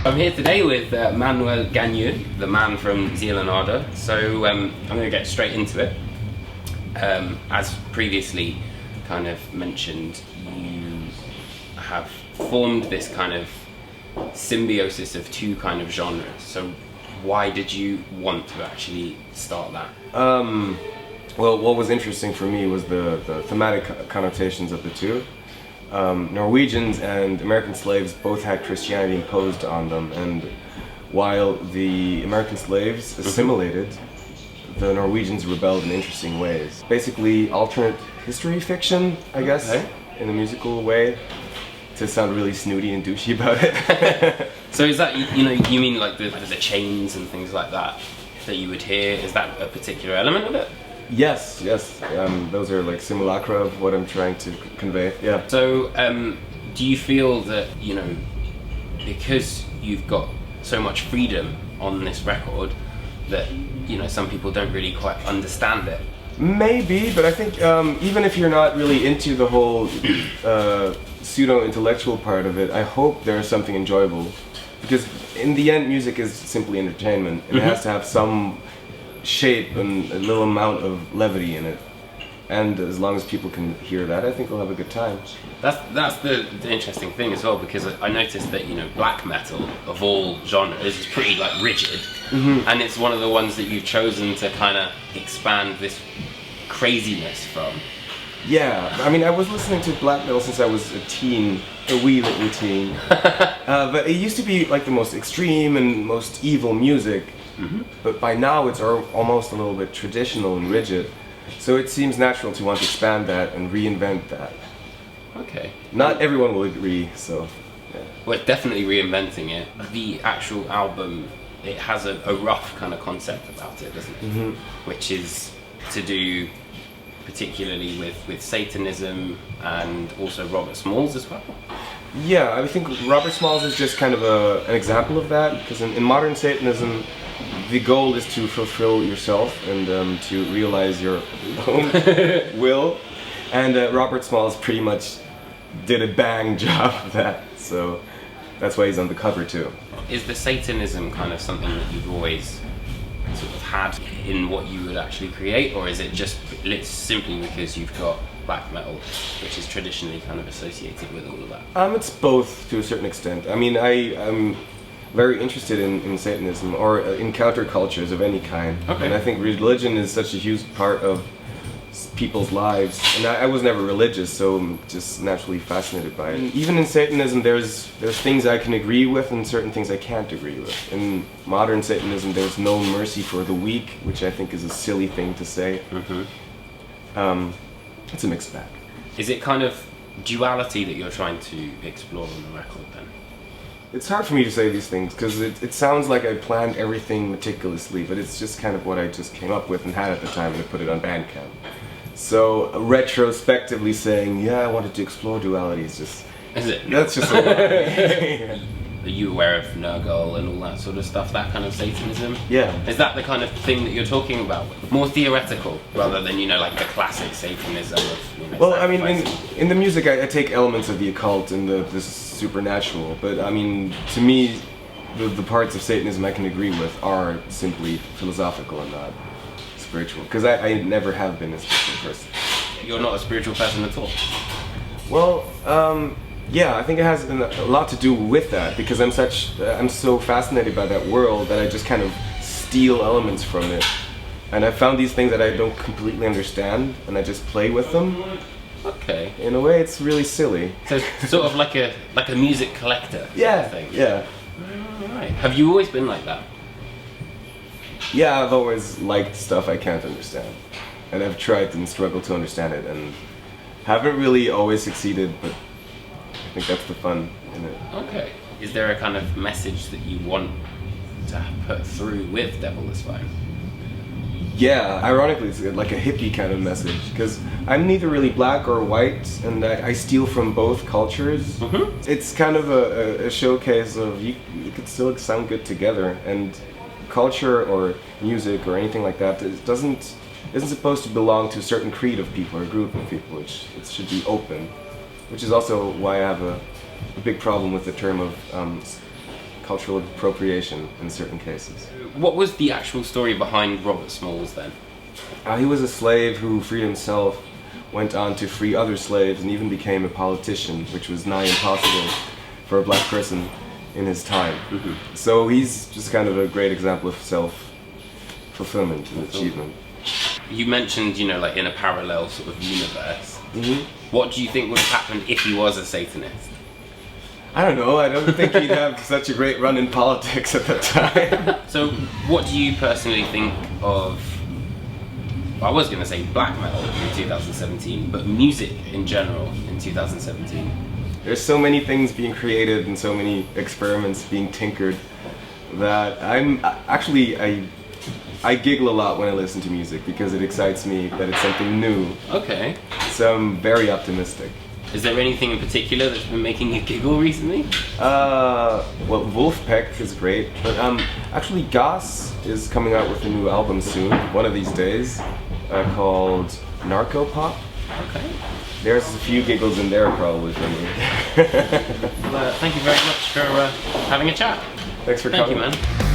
I'm here today with Manuel Gagnon, the man from Zeal Ardor. So I'm going to get straight into it. As previously kind of mentioned, you have formed this kind of symbiosis of two kind of genres. So why did you want to actually start that? Well, what was interesting for me was the thematic connotations of the two. Norwegians and American slaves both had Christianity imposed on them, and while the American slaves assimilated, the Norwegians rebelled in interesting ways. Basically, alternate history fiction, I guess, in a musical way, to sound really snooty and douchey about it. So is that, you mean like the chains and things like that you would hear? Is that a particular element of it? Yes. Those are like simulacra of what I'm trying to convey. Yeah. So, do you feel that, because you've got so much freedom on this record, that, some people don't really quite understand it? Maybe, but I think even if you're not really into the whole pseudo-intellectual part of it, I hope there's something enjoyable. Because in the end, music is simply entertainment. It has to have some shape and a little amount of levity in it. And as long as people can hear that, I think we'll have a good time. That's the interesting thing as well, because I noticed that, black metal of all genres is pretty like rigid. And it's one of the ones that you've chosen to kind of expand this craziness from. Yeah, I mean, I was listening to black metal since I was a teen, a wee little teen. But it used to be like the most extreme and most evil music. But by now it's almost a little bit traditional and rigid. So it seems natural to want to expand that and reinvent that. Okay. Not everyone will agree, so yeah. Well, it's definitely reinventing it. The actual album, it has a rough kind of concept about it, doesn't it? Which is to do particularly with Satanism and also Robert Smalls as well. Yeah, I think Robert Smalls is just kind of an example of that, because in modern Satanism, the goal is to fulfill yourself and to realize your own will. And Robert Smalls pretty much did a bang job of that, so that's why he's on the cover too. Is the Satanism kind of something that you've always sort of had in what you would actually create, or is it just simply because you've got black metal, which is traditionally kind of associated with all of that? It's both to a certain extent. I mean, I'm very interested in Satanism or in countercultures of any kind. And I think religion is such a huge part of people's lives. And I was never religious, so I'm just naturally fascinated by it. Even in Satanism, there's things I can agree with and certain things I can't agree with. In modern Satanism, there's no mercy for the weak, which I think is a silly thing to say. It's a mixed bag. Is it kind of duality that you're trying to explore on the record then? It's hard for me to say these things because it sounds like I planned everything meticulously, but it's just kind of what I just came up with and had at the time, and I put it on Bandcamp. So retrospectively saying, yeah, I wanted to explore duality is just... Is it? That's just a lie. Are you aware of Nurgle and all that sort of stuff, that kind of Satanism? Yeah. Is that the kind of thing that you're talking about? More theoretical, rather than, like the classic Satanism of, Well, I mean, in the music I take elements of the occult and the supernatural, but I mean, to me, the parts of Satanism I can agree with are simply philosophical and not spiritual, because I never have been a spiritual person. You're not a spiritual person at all? Well, yeah, I think it has a lot to do with that, because I'm so fascinated by that world that I just kind of steal elements from it. And I found these things that I don't completely understand, and I just play with them. Okay. In a way, it's really silly. So it's sort of like a music collector yeah, sort of thing. Yeah. Right. Have you always been like that? Yeah, I've always liked stuff I can't understand. And I've tried and struggled to understand it, and haven't really always succeeded, but I think that's the fun in it. Okay. Is there a kind of message that you want to put through with Devil Is Fine? Yeah, ironically, it's like a hippie kind of message, because I'm neither really black or white, and I steal from both cultures. It's kind of a showcase of you could still sound good together, and culture or music or anything like that isn't supposed to belong to a certain creed of people or group of people. It should be open, which is also why I have a big problem with the term of cultural appropriation in certain cases. What was the actual story behind Robert Smalls then? He was a slave who freed himself, went on to free other slaves, and even became a politician, which was nigh impossible for a black person in his time. So he's just kind of a great example of self-fulfillment and achievement. You mentioned, like in a parallel sort of universe. What do you think would have happened if he was a Satanist? I don't know, I don't think he'd have such a great run in politics at that time. So what do you personally think of, I was going to say black metal in 2017, but music in general in 2017? There's so many things being created and so many experiments being tinkered that I giggle a lot when I listen to music because it excites me that it's something new. Okay. So I'm very optimistic. Is there anything in particular that's been making you giggle recently? Well, Wolfpack is great, but actually Goss is coming out with a new album soon, one of these days, called Narco Pop. Okay. There's a few giggles in there probably for me. Well, thank you very much for having a chat. Thanks for Thank coming. you, man.